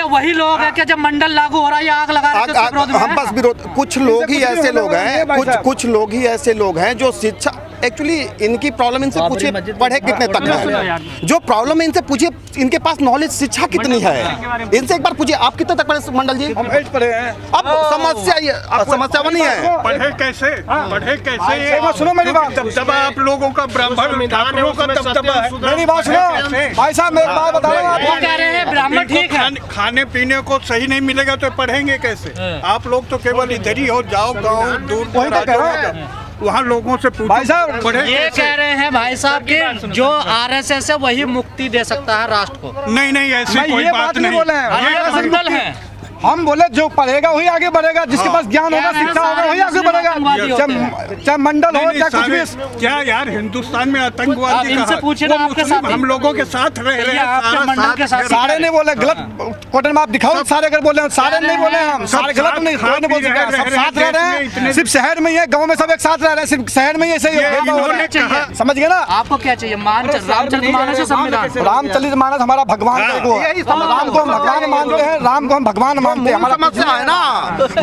वही लोग हैं कि जब मंडल लागू हो रहा है ये आग लगा रहे हैं विरोध में। हम बस विरोध, कुछ लोग ही ऐसे लोग हैं, कुछ लोग ही ऐसे लोग हैं जो शिक्षा, एक्चुअली इनकी प्रॉब्लम इनसे पूछिए पढ़े कितने तक है, जो प्रॉब्लम है इनसे पूछिए इनके पास नॉलेज शिक्षा कितनी है, इनसे एक बार पूछिए आप कितने तक पढ़े मंडल जी? हम 8 पढ़े हैं। अब समस्या बनी है, पढ़े कैसे, पढ़े कैसे? सुनो मेरी बात, दबदबा आप लोगों का, ब्राह्मण ठाकुरों का दबदबा है। मेरी बात सुनो भाई साहब, मैं एक बात बता रहा हूँ, वो कह रहे हैं ब्राह्मण ठीक है, खाने पीने को सही नहीं मिलेगा तो पढ़ेंगे कैसे? आप लोग तो केवल इधर ही हो, जाओ गाँव दूर वहाँ लोगों से पूछो। भाई साहब ये कह रहे हैं भाई साहब कि जो आरएसएस है वही मुक्ति दे सकता है राष्ट्र को। नहीं नहीं, ऐसी कोई ये बात नहीं बोले हैं। ये मंडल है, हम बोले जो पढ़ेगा वही आगे बढ़ेगा, जिसके पास ज्ञान होगा, शिक्षा होगा, वही आगे बढ़ेगा। चाहे मंडल हो चाहे कुछ भी। क्या यार, हिंदुस्तान में आतंकवादी इनसे पूछे ना, आपके साथ हम लोगों के साथ रह रहे हैं, मंडल के साथ सारे नहीं बोले, गलत क्वेश्चन में आप दिखाओ, सारे अगर बोले सारे नहीं बोले, हम सारे गलत नहीं, कोई नहीं बोल सकते, सब साथ रह रहे हैं। सिर्फ शहर में ही है, गाँव में सब एक साथ रह रहे हैं, सिर्फ शहर में ही ऐसे ही, समझ गए ना? आपको क्या चाहिए? रामचरितमानस संविधान, रामचरितमानस हमारा भगवान का वो है, राम को हम भगवान मानते हैं, राम को हम भगवान मानते हैं। हमारा समस्या है ना,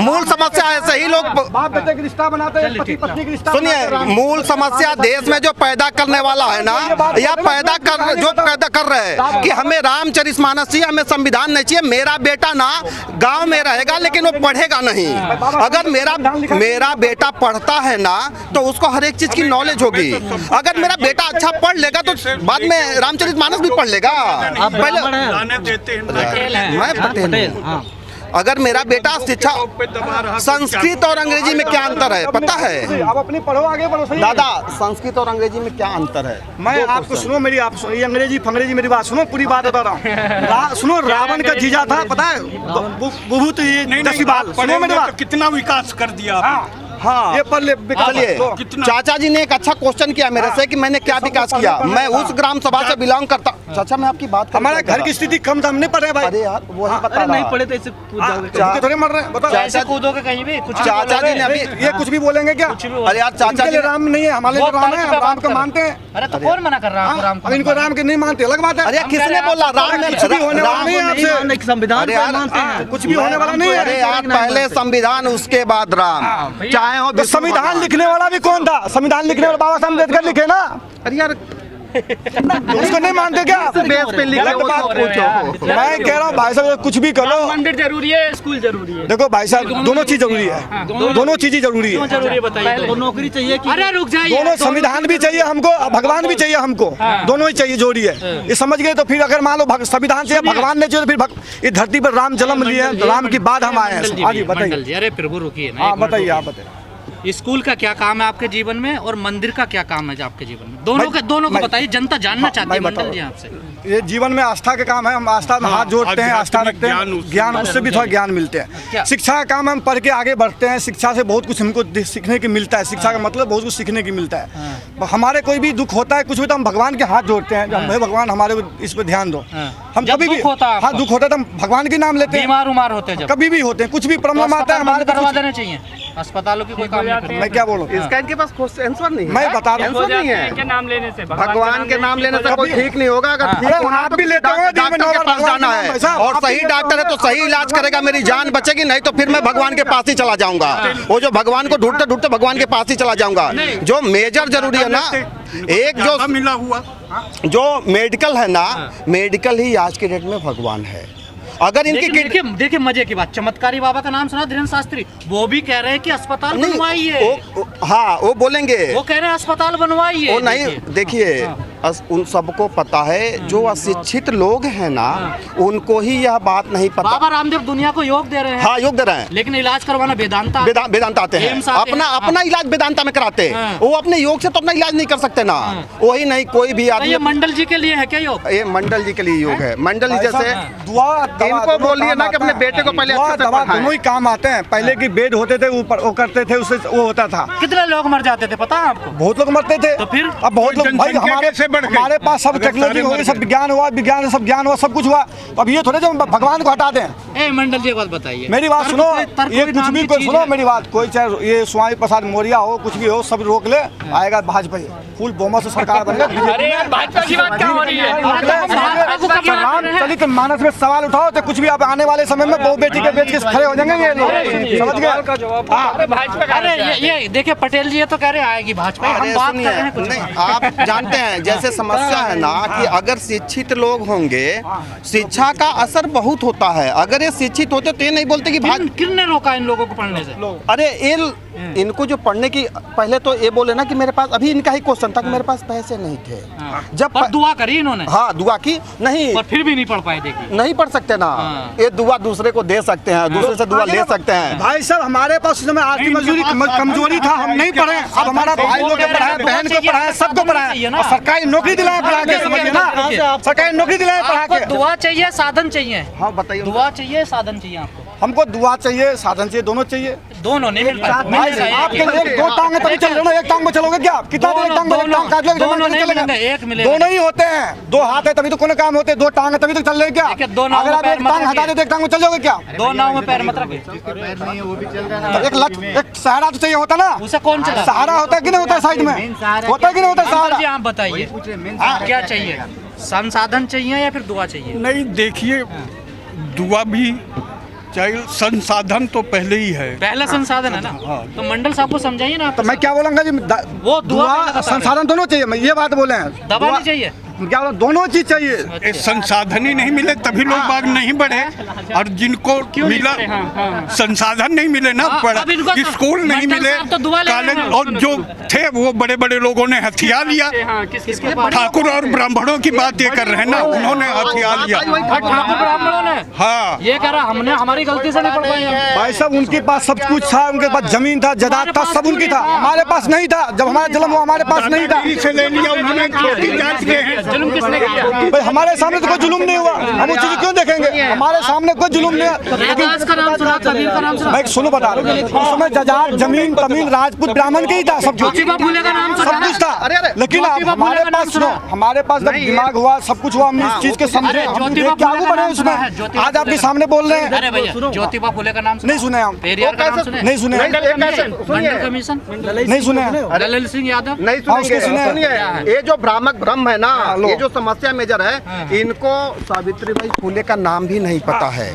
मूल समस्या ऐसे ही लोग बाप बेटे का रिश्ता बनाते हैं, पति पत्नी का रिश्ता। सुनिए, मूल समस्या देश में जो पैदा करने वाला है ना, या पैदा कर रहे हैं कि हमें रामचरितमानस चाहिए, हमें संविधान नहीं चाहिए। मेरा बेटा ना गांव में रहेगा लेकिन वो पढ़ेगा नहीं। अगर मेरा बेटा पढ़ता है ना तो उसको हर एक चीज की नॉलेज होगी। अगर मेरा बेटा अच्छा पढ़ लेगा तो बाद में रामचरितमानस भी पढ़ लेगा। पहले मैं पटेल हूं। अगर मेरा बेटा शिक्षा, संस्कृत और अंग्रेजी में क्या अंतर है पता है? आप अपनी पढ़ो, आगे बढ़ो। सही दादा, संस्कृत और अंग्रेजी में क्या अंतर है? मैं आपको सुनो, मेरी आप ये अंग्रेजी फंग्रेजी मेरी बात सुनो, पूरी बात बता रहा हूँ। सुनो, रावण का जीजा था पता है, बहुत ही दसी बात। सुनो मेरी बात, कितना विकास कर दिया। हाँ, ये पढ़ ले। चलिए, चाचा जी ने एक अच्छा क्वेश्चन किया मेरे से कि मैंने क्या विकास किया। मैं उस ग्राम सभा से बिलोंग करता। चाचा मैं आपकी बात, हमारे घर की स्थिति कम था, हम नहीं पढ़े भाई। अरे यार वही बता रहा। नहीं पढ़े तो इससे थोड़े मर रहे हैं, बताओ। ऐसे कूदोगे कहीं भी, कुछ चाचा जी ने अभी ये कुछ भी बोलेंगे क्या? अरे यार चाचा जी राम नहीं है, हमारे लिए राम है, हम राम को मानते हैं। अरे तो कौन मना कर रहा है राम को? अब इनको राम के नहीं मानते, अलग बात है। अरे किसने बोला राम में कुछ भी होने वाला नहीं है आपसे, संविधान मानते हैं, कुछ भी होने वाला नहीं है। अरे यार पहले संविधान उसके बाद राम, चाहे हो संविधान लिखने वाला भी कौन था? संविधान लिखने वाला बाबा साहब अम्बेडकर लिखे ना। अरे यार उसको नहीं मानते क्या? बेस पे लिखे, गलत बात पूछो। मैं कह रहा हूँ भाई साहब कुछ भी करो, मंदिर जरूरी है, स्कूल जरूरी है। देखो भाई साहब दोनों चीज जरूरी है, दोनों चीजें जरूरी है। जरूरी बताइए। नौकरी चाहिए कि अरे रुक जाइए, दोनों, संविधान भी चाहिए हमको, भगवान भी चाहिए हमको, दोनों ही चाहिए, जोड़ी है। ये समझ गए? तो फिर अगर मान लो संविधान चाहिए, भगवान नहीं चाहिए, तो फिर इस धरती पर राम जन्म लिए, राम की बाद हम आए हैं। आगे बताइए। अरे प्रभु रुकिए ना, हाँ बताइए, आप बताइए। स्कूल का क्या काम है आपके जीवन में और मंदिर का क्या काम है आपके जीवन में? दोनों को बताइए, जनता जानना चाहती है मंडल जी आपसे। ये जीवन में आस्था का काम है, हम आस्था में हाथ जोड़ते हैं, आस्था रखते हैं, ज्ञान उससे भी थोड़ा ज्ञान मिलते हैं। शिक्षा का काम हम पढ़ के आगे बढ़ते हैं, शिक्षा से बहुत कुछ हमको सीखने की मिलता है। शिक्षा का मतलब बहुत कुछ सीखने की मिलता है। हमारे कोई भी दुख होता है, कुछ भी, तो हम भगवान के हाथ जोड़ते हैं, भाई भगवान हमारे इस पर ध्यान दो। हम कभी भी दुख होता है तो हम भगवान के नाम लेते हैं। बीमार उमार होते हैं, कभी भी होते हैं, कुछ भी प्रॉब्लम आता है हमारे, करवा देना चाहिए। अस्पतालों की कोई काम नहीं। मैं क्या बोलूँ, इसका इनके पास आंसर नहीं है। मैं बता रहा हूँ, नहीं है के नाम लेने से, भगवान के नाम लेने से कोई ठीक नहीं होगा। अगर ठीक होना आप भी लेते हो, डॉक्टर के पास जाना है, और सही डॉक्टर है तो सही इलाज करेगा, मेरी जान बचेगी। नहीं तो फिर मैं भगवान के पास ही चला जाऊंगा, वो जो भगवान को ढूंढते ढूंढते भगवान के पास ही चला जाऊंगा। जो मेजर जरूरी है ना, एक जो मिला हुआ जो मेडिकल है ना, मेडिकल ही आज के डेट में भगवान है। अगर इनकी देखिए मजे की बात, चमत्कारी बाबा का नाम सुना, धीरेन्द्र शास्त्री, वो भी कह रहे हैं कि अस्पताल बनवाइए। हाँ वो बोलेंगे, वो कह रहे हैं अस्पताल बनवाइए। वो नहीं, देखिए उन सबको पता है, जो अशिक्षित लोग हैं ना उनको ही यह बात नहीं पता। बाबा रामदेव दुनिया को योग दे रहे हैं। हाँ, योग दे रहे हैं, लेकिन इलाज करवाना वेदांता वेदांता आते हैं, एम्स आते अपना हैं। अपना इलाज वेदांता में कराते हैं। हाँ। वो अपने योग से तो अपना इलाज नहीं कर सकते ना। वही नहीं, कोई भी तो आदमी। ये मंडल जी के लिए है क्या योग? ये मंडल जी के लिए योग है। मंडल जी जैसे दुआ दवा इनको दोनों बोलिए काम ना कि आता अपने है। बेटे को पहले दुआ अच्छे से दवा पढ़ाएं। दोनों ही काम आते हैं। पहले की बेड होते थे ऊपर वो करते थे, उससे वो होता था। कितने लोग मर जाते थे पता है आपको? बहुत लोग मरते थे। तो फिर? अब बहुत लोग भाई जनसंख्या कैसे बढ़ गई? हमारे पास सब अगर टेक्नोलॉजी सारे हो मर गई, सब गए। विज्ञान हुआ, विज्ञान सब ज्ञान हुआ, सब कुछ हुआ। अब ये थोड़े जो भगवान को हटा दें। ए मंडल जी एक बात बताइए, मेरी बात सुनो, तर्क ये कोई कुछ नाम भी की कोई चीज सुनो है। मेरी बात, कोई चाहे ये स्वामी प्रसाद मौर्य हो, कुछ भी हो, सब रोक ले, आएगा भाजपा फुल बहुमत से सरकार बनेगा। अरे यार भाजपा की बात क्या हो रही है? रामचरित मानस में सवाल उठाओ तो कुछ भी आप आने वाले समय में बहू बेटी के बेच के खड़े हो जाएंगे ये लोग, समझ गए? अरे भाजपा का अरे ये देखिए पटेल जी ये तो कह रहे आएगी भाजपा, हम अरे बात कर सुनिए, रहे हैं कुछ। नहीं, आप जानते हैं जैसे समस्या है ना कि अगर शिक्षित लोग होंगे, शिक्षा का असर बहुत होता है। अगर ये शिक्षित होते तो ये नहीं बोलते कि किसने रोका इन लोगों को पढ़ने से? अरे इनको जो पढ़ने की, पहले तो ये बोले ना कि मेरे पास, अभी इनका ही क्वेश्चन था कि मेरे पास पैसे नहीं थे। जब पर दुआ करी इन्होंने, हाँ दुआ की, नहीं पर फिर भी नहीं पढ़ पाए। देखिए नहीं पढ़ सकते ना, ये दुआ दूसरे को दे सकते हैं, दूसरे से दुआ ले सकते हैं। भाई साहब हमारे पास उस समय आर्थिक मजदूरी कमजोरी था, हम नहीं पढ़े। अब हमारा भाई लोग को पढ़ाया, बहन को पढ़ाया, सबको पढ़ाया, और सरकारी नौकरी दिलाए पढ़ा के, समझिए ना, सरकारी नौकरी दिलाए पढ़ा आपको के। दुआ चाहिए साधन चाहिए? हाँ बताइए। दुआ चाहिए साधन चाहिए आपको? हमको दुआ चाहिए, साधन चाहिए, दोनों चाहिए। दोनों नहीं मिल पाते। भाई आपके लिए दो टांगे तभी चल रहे ना, एक टांग में चलोगे क्या? कितना देर एक टांग में, एक टांग काट लोगे, दोनों नहीं चलेगा? मिलेंगे, एक मिलेगा। दोनों ही होते हैं, दो हाथ है तभी तो कोनो काम होते हैं, दो टांग है तभी तो चल रहे क्या? देखिए, दो नाव अगर में आप पैर एक मत टांग हटा रखिए। दे तो एक टांग में चल जाओगे क्या? दो नाव में पैर मत रखिए। तो एक सहारा तो चाहिए होता ना, उसे कौन चला? सहारा होता है कि नहीं होता है साइड में? होता है कि नहीं होता है अंकल जी सहारा? आप बताइए क्या चाहिए, संसाधन चाहिए या फिर दुआ चाहिए? नहीं, देखिए दुआ भी चाहिए, संसाधन तो पहले ही है। पहला संसाधन है ना, तो मंडल साहब को समझाइए ना। तो मैं क्या बोलूंगा जी, वो दुआ दुआ संसाधन दोनों चाहिए, मैं ये बात बोले हैं। दवा नहीं चाहिए? क्या बोला, दोनों चीज चाहिए। ये संसाधन ही नहीं मिले तभी लोग बाग नहीं बढ़े, और जिनको मिला संसाधन नहीं मिले ना, अब इनको पढ़ा, स्कूल नहीं मंडल मिले, साहब तो दुआ ले रहे कॉलेज, हैं। और जो थे वो बड़े बड़े लोगों ने हथियार लिया। किसके पास? ठाकुर और ब्राह्मणों की बात ये कर रहे हैं ना, उन्होंने हथियार लिया। ठाकुर ब्राह्मणों ने हाँ, ये कह रहा हमने हमारी गलती से नहीं पढ़ पाए हम। भाई साहब उनके पास सब कुछ था, उनके पास जमीन था, जायदाद था, सब उनकी था, हमारे पास नहीं था। जब हमारा जन्म हुआ हमारे पास नहीं था। से ले लिया उन्होंने, छोटी जांच के हैं। जुल्म किसने किया? भाई हमारे सामने तो कोई जुल्म नहीं हुआ, हम उस चीज क्यों देखेंगे? हमारे सामने कोई जुल्म नहीं है। रैदास का नाम सुना, कबीर का नाम सुना? भाई सुनो बता रहा हूं, उस समय जायदाद जमीन तमीन राजपूत ब्राह्मण के ही था, सब कुछ, ज्योतिबा फुले का नाम सुना? सब कुछ था। लेकिन अब ज्योतिबा हमारे फुले का नाम पास सुनो, सुना? हमारे पास जब दिमाग हुआ, सब कुछ हुआ, हमने इस चीज के समझे, अरे, हम ज्योतिबा देख के आगे फुले का बढ़े नाम सुना है, उसमें। ज्योतिबा आज आपके फुले का। सामने बोल रहे हैं। अरे भैया ज्योतिबा फुले का नाम नहीं सुने हम, पेरियार का नाम सुने? नहीं सुने, मंडल कमीशन नहीं सुने। ललित सिंह यादव नहीं हाँ, उसके सुनेंगे। सुने। सुनिए, ये जो भ्रामक भ्रम है ना, लो। ये जो समस्या मेजर है, इनको सावित्रीबाई फुले का नाम भी नहीं पता है।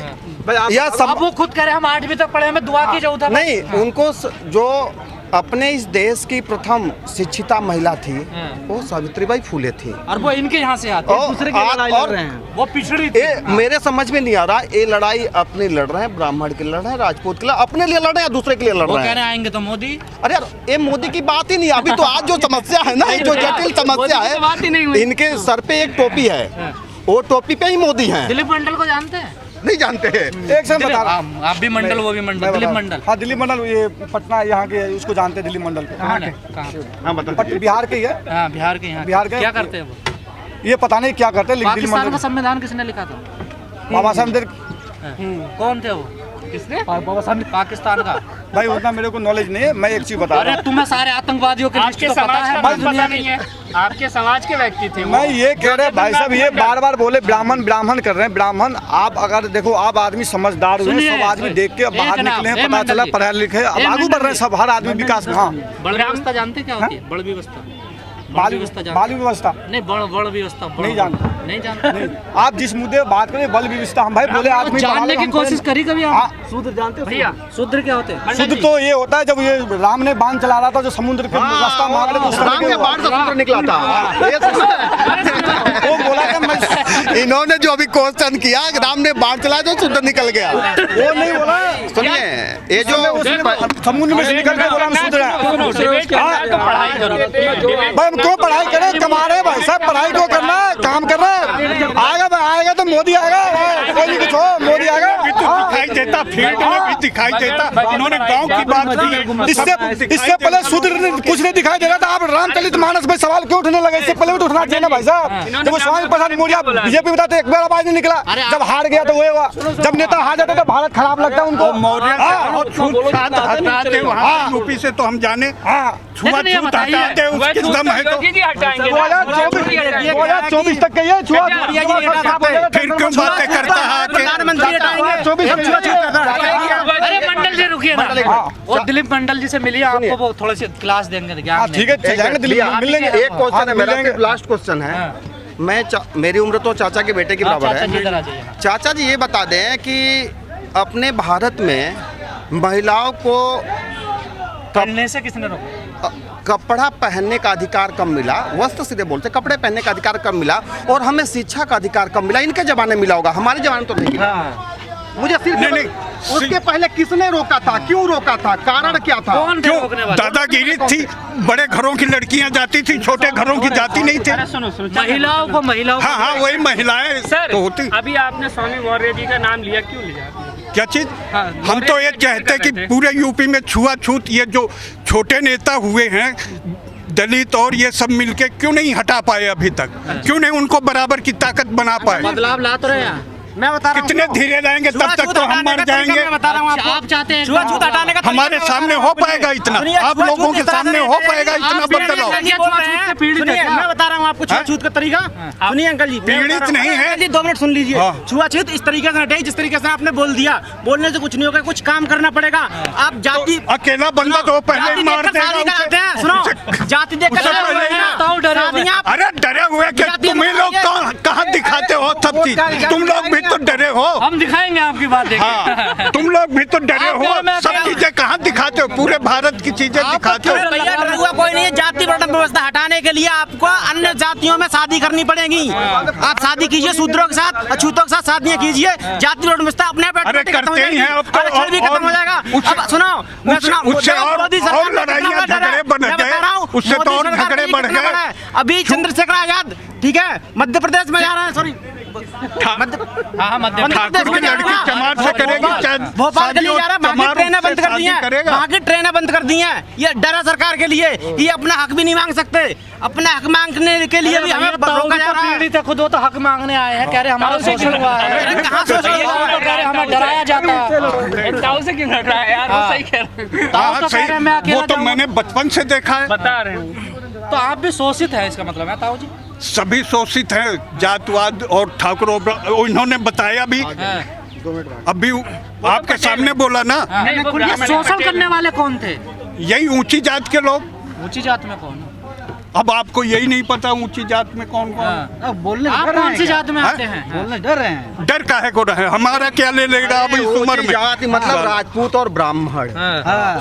यह अब सब वो खुद कह रहे हम 8वीं तक पढ़े, हमें दुआ की जरूरत है। नहीं, उनको जो अपने इस देश की प्रथम शिक्षिता महिला थी, वो सावित्रीबाई फुले थी। और वो इनके यहाँ से आते और वो पिछड़ी थी। ये मेरे समझ में नहीं आ रहा, ये लड़ाई अपनी लड़ रहे हैं, ब्राह्मण की लड़ रहे हैं, राजपूत के लिए, अपने लिए लड़ रहे हैं या दूसरे के लिए लड़ वो रहे कह हैं? रहे आएंगे तो मोदी। अरे यार, ये मोदी की बात ही नहीं, अभी तो आज जो समस्या है ना, ये जो जटिल समस्या है, इनके सर पे एक टोपी है, वो टोपी पे ही मोदी है। दिलीप मंडल को जानते हैं? नहीं जानते हैं। एक से बता रहा हूं। आप भी मंडल, वो भी मंडल, दिलीप मंडल। हाँ दिलीप मंडल, ये पटना यहाँ के, उसको जानते हैं दिलीप मंडल को। कहाँ है? कहाँ? हाँ बता। बिहार के ही है। हाँ बिहार के यहाँ। बिहार के- क्या करते हैं वो? ये पता नहीं क्या करते हैं, लेकिन दिलीप पाकिस्तान का मंडल संविधान किसने लिखा था? बाबा साहब अम्बेडकर। कौन थे वो? किसने? पाकिस्तान का। भाई उतना मेरे को नॉलेज नहीं है, मैं एक चीज बता रहा अरे हूँ। तुम्हें सारे आतंकवादियों के लिस्ट आपके तो पता समाज है, का पूरी कुछ दुनिया पता नहीं है, आपके समाज के व्यक्ति थे वो। मैं ये कह रहे भाई साहब, ये बार बार बोले ब्राह्मण ब्राह्मण कर रहे हैं, ब्राह्मण। आप अगर देखो, आप आदमी समझदार हुए, सुनिए, सब आदमी देख के अब बाहर एक नाम, निकले हैं, ए पता मंडल चला जी। पढ़े लिखे, अब ए आगू मंडल बढ़ रहे हैं जी। सब, हर आदमी विकास। हाँ, बड़ व्यवस्था जानते क्या होती है? बड़ व्यवस्था। बाल व्यवस्था जानते? बाल व्यवस्था नहीं, बड़ व्यवस्था। नहीं जानते। नहीं जानते? आप जिस मुद्दे पे बात करें, बल व्यवस्था, हम भाई बोले आदमी जानने की कोशिश करी कभी आप? हाँ, सूत्र जानते हो? भैया शूद्र क्या होते हैं? शुद्ध तो ये होता है जब ये राम ने बांध चला रहा था, जो समुद्र के रास्ता मांग रहे थे, उस समय राम के के बाढ़ से सूत्र निकला था। ये वो बोला कि मैं इन्होंने जो अभी क्वेश्चन किया, राम ने बाण चलाया तो शुद्ध निकल गया। वो नहीं बोला, सुनिए, ये जो समुद्र में से निकल के बोला हम शुद्ध हैं। भाई हम क्यों पढ़ाई करें, कमा रहे हैं भाई साहब, पढ़ाई क्यों करना है, काम कर रहे हैं। आएगा भाई, आएगा तो मोदी आएगा, कोई नहीं कुछ हो, मोदी आएगा। दिखाई देता, फील्ड में भी दिखाई देता। इन्होंने गांव की बात की, इससे पहले शूद्र कुछ नहीं दिखाई दे रहा था। आप रामचरित मानस में सवाल क्यों उठने लगे? इससे पहले भी तो उठना चाहिए ना भाई साहब। जब वो स्वामी प्रसाद मौर्य बीजेपी बताते एक बार आवाज नहीं निकला, जब हार गया तो वो हुआ, जब नेता हार जाते तो भारत खराब लगता है उनको। मौर्य बहुत छूट-छाट हटाते वहाँ यूपी से, तो हम जाने छुआ-छूत हटाते, उसके दम है तो 2024 तक के ये छुआ फिर क्यों बातें करता है कि अरे मंडल जी रुकिए ना, वो दिलीप मंडल जी से मिलिए, आपको वो थोड़ा सी क्लास देंगे ज्ञान। ठीक है, चल जाएंगे दिल्ली में, मिल लेंगे। एक क्वेश्चन है मेरा, लास्ट क्वेश्चन है। मेरी उम्र तो चाचा के बेटे के बराबर है। चाचा जी ये बता दें कि अपने भारत में महिलाओं को करने से किसने रोका? कपड़ा पहनने का अधिकार कम मिला, वस्त्र सीधे बोलते, कपड़े पहनने का अधिकार कम मिला, और हमें शिक्षा का अधिकार कम मिला। इनके जमाने मिला होगा, हमारे जमाने तो नहीं मिला। मुझे सिर्फ नहीं, उसके पहले किसने रोका था, क्यों रोका था, कारण क्या था? क्यों दादागिरी थी? बड़े घरों की लड़कियां जाती थी, छोटे घरों की जाती नहीं थी। महिलाओं हाँ हाँ, वही महिलाएं तो होती। अभी आपने स्वामी मौर्य जी का नाम लिया, क्यों लिया? क्या चीज? हम तो ये कहते कि पूरे यूपी में छुआछूत, ये जो छोटे नेता हुए हैं दलित और ये सब मिलके, क्यों नहीं हटा पाए अभी तक? क्यों नहीं उनको बराबर की ताकत बना पाए? बदलाव ला तो रहे हैं। मैं बता रहा हूँ, कितने धीरे रहेंगे तब तक तो हम मर जाएंगे। मैं बता रहा हूँ आपको, आप चाहते हैं छुआछूत हटाने का हमारे सामने हो पाएगा इतना? आप लोगों के सामने हो पाएगा इतना बदलाव? सुनिए, मैं बता रहा हूँ आपको छुआछूत का तरीका। सुनिए अंकल जी, पीड़ित नहीं है। 2 मिनट सुन लीजिए। छुआछूत इस तरीके से हटे जिस तरीके से आपने बोल दिया। बोलने से कुछ नहीं होगा, कुछ काम करना पड़ेगा। आप जाति अकेला बंदा तो पहले ही मार देगा। सुनो, जाति देखकर अरे डरे हुए कि तुम ही लोग कहाँ दिखाते हो सब चीज? तुम लोग भी तो डरे हो। हम दिखाएंगे आपकी बात देखें। हाँ, तुम लोग भी तो डरे हो, सब चीजें कहाँ दिखाते हो? पूरे भारत की चीजें दिखाते हो। भैया डरा हुआ कोई नहीं है। जाति व्यवस्था हटाने के लिए आपको अन्य जातियों में शादी करनी पड़ेगी। आप शादी कीजिए शूद्रों के साथ, अछूतों के साथ शादियां कीजिए। जाति व्यवस्था अपने आप अरे करते ही हैं अब तो, आरक्षण भी खत्म हो जाएगा। अब सुनो, मैं सुना उससे और लड़ाइयाँ झगड़े बढ़ गए, उससे तो और झगड़े बढ़ गए। अभी चंद्रशेखर आजाद, ठीक है, मध्य प्रदेश में जा रहे हैं, सॉरी ठाकुर की लड़की चमार से करेगी, भोपाल के लिए जा रहा है, वहाँ की ट्रेनें बंद कर दी हैं, वहाँ की ट्रेनें बंद कर दी हैं। ये डर है सरकार के लिए, ये अपना हक भी नहीं मांग सकते। अपना हक मांगने के लिए भी हमें रोका जा रहा है। पीड़ित है, खुद वो तो हक मांगने आए हैं, कह रहे हमारा शोषण हुआ है। कहाँ शोषण हुआ है? कह रहे हमें डराया जाता है। ताऊ से क्यों लड़ रहा है यार? वो सही कह रहे हैं। हाँ सही, वो तो मैंने बचपन से देखा है। बता रहे हैं। तो आप भी शोषित है, इसका मतलब है ताऊ जी? सभी शोषित हैं, जातवाद और ठाकुर, इन्होंने बताया भी, अभी आपके सामने बोला ना। ये शोषण करने वाले कौन थे? यही ऊंची जात के लोग। ऊंची जात में कौन? अब आपको यही नहीं पता ऊंची जात में कौन कौन? बोलने आप कौन सी जात में आते हैं? बोलने डर रहे हैं। डर काहे को रहे? हमारा क्या ले लेगा अब इस उम्र में? जाति मतलब राजपूत और ब्राह्मण,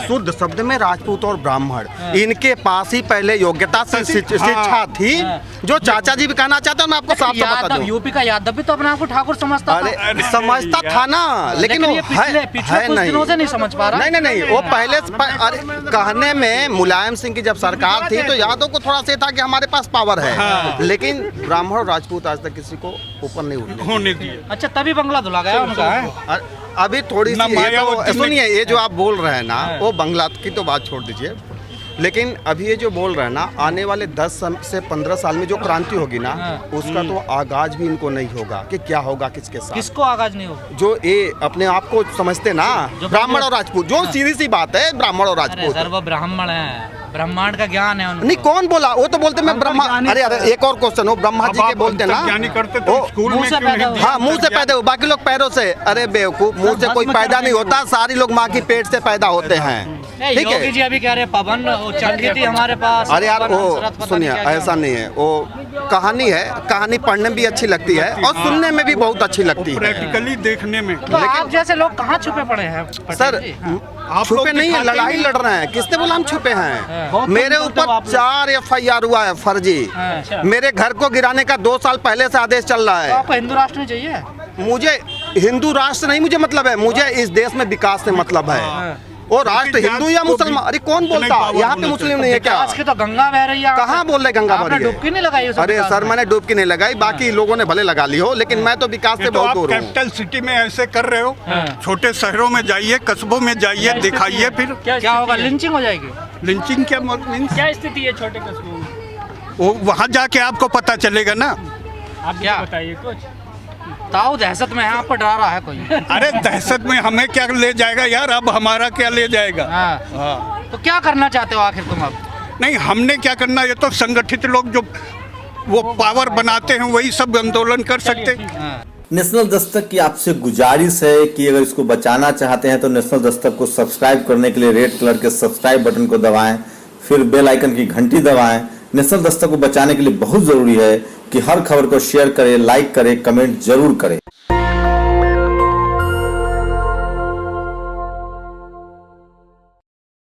शुद्ध शब्द में राजपूत और ब्राह्मण, इनके पास ही पहले योग्यता से शिक्षा थी, जो चाचा जी भी कहना चाहते हैं। मैं आपको साफ साफ बता दूं, यूपी का यादव भी तो अपने आप को ठाकुर समझता था। अरे समझता था ना, लेकिन वो पिछले कुछ दिनों से नहीं समझ पा रहा। नहीं, वो पहले अरे कहने में मुलायम सिंह की जब सरकार थी तो यादव को थोड़ा सा था कि हमारे पास पावर है, लेकिन ब्राह्मण और राजपूत आज तक किसी को ऊपर नहीं होने दिए। अच्छा, तभी बंगला धुला गया उनका। अभी थोड़ी सी सुनिए, ये जो आप बोल रहे हैं ना, वो बंगला की तो बात छोड़ दीजिए, लेकिन अभी ये जो बोल रहे हैं ना, आने वाले 10 से 15 साल में जो क्रांति होगी ना, उसका तो आगाज भी इनको नहीं होगा कि क्या होगा किसके साथ। किसको आगाज नहीं होगा? जो ये अपने आप को समझते ना ब्राह्मण और राजपूत, जो सीधी सी बात है, ब्राह्मण और राजपूत। सर वो ब्राह्मण है, ब्रह्मांड का ज्ञान है उनको। नहीं, कौन बोला? वो तो बोलते मैं ब्रह्मा। अरे एक और क्वेश्चन हो, ब्रह्मा जी के बोलते ना, ज्ञानी करते तो स्कूल में क्यों नहीं? हाँ, मुंह से पैदा हो, बाकी लोग पैरों से। अरे बेवकूफ, मुंह से कोई पैदा नहीं होता, सारी लोग माँ की पेट से पैदा होते हैं, ठीक योगी है। जी अभी कह रहे पवन चल रही थी हमारे पास। अरे यार वो सुनिए, ऐसा नहीं है, वो कहानी है, कहानी पढ़ने में भी अच्छी लगती है और सुनने में भी बहुत अच्छी लगती है। प्रैक्टिकली देखने में तो आप जैसे लोग कहाँ छुपे पड़े हैं पटेल सर जी? आप छुपे लोग नहीं है, दिखाते लड़ाई नहीं। लड़ रहे हैं। किसने बोला हम छुपे हैं? हाँ। मेरे ऊपर 4 FIR हुआ है फर्जी। हाँ। मेरे घर को गिराने का 2 साल पहले से आदेश चल रहा तो है। आपको हिंदू राष्ट्र में चाहिए? मुझे हिंदू राष्ट्र नहीं मुझे मतलब है, मुझे इस देश में विकास से मतलब है। और राष्ट्र लेकिन हिंदू या जात को मुसलमान, भी अरे कौन इतना बोलता? पावर यहाँ पे होना मुस्लिम नहीं है क्या? आज के तो गंगा बह रही है। कहाँ बोल रहे गंगा आपने भरी है? डुबकी नहीं लगाई उस अरे विकास सर में? मैंने डुबकी नहीं लगाई, बाकी लोगों ने भले लगा ली हो, लेकिन मैं तो विकास से ये तो बहुत आप दूर हूँ। कैपिटल सिटी में ऐसे कर रहे हो। हाँ। छोटे शहरों में जाइए, कस्बों में जाइए, दिखाइए, फिर क्या होगा? लिंचिंग हो जाएगी। लिंचिंग क्या मीन्स? क्या स्थिति है छोटे कस्बों में? वो वहाँ जाके आपको पता चलेगा ना। आप भी क्या? तो बताइए कुछ। ताऊ दहशत में है, आप पर डरा रहा है कोई? अरे दहशत में हमें क्या ले जाएगा यार, अब हमारा क्या ले जाएगा। हाँ। तो क्या करना चाहते हो आखिर तुम अब? नहीं, हमने क्या करना, ये तो संगठित लोग जो वो पावर बनाते हैं वही सब आंदोलन कर सकते हैं। हाँ। नेशनल दस्तक की आपसे गुजारिश है कि अगर इसको बचाना चाहते हैं तो नेशनल दस्तक को सब्सक्राइब करने के लिए रेड कलर के सब्सक्राइब बटन को दबाएं, फिर बेल आइकन की घंटी दबाएं। नेशनल दस्तक को बचाने के लिए बहुत जरूरी है कि हर खबर को शेयर करें, लाइक करें, कमेंट जरूर करें।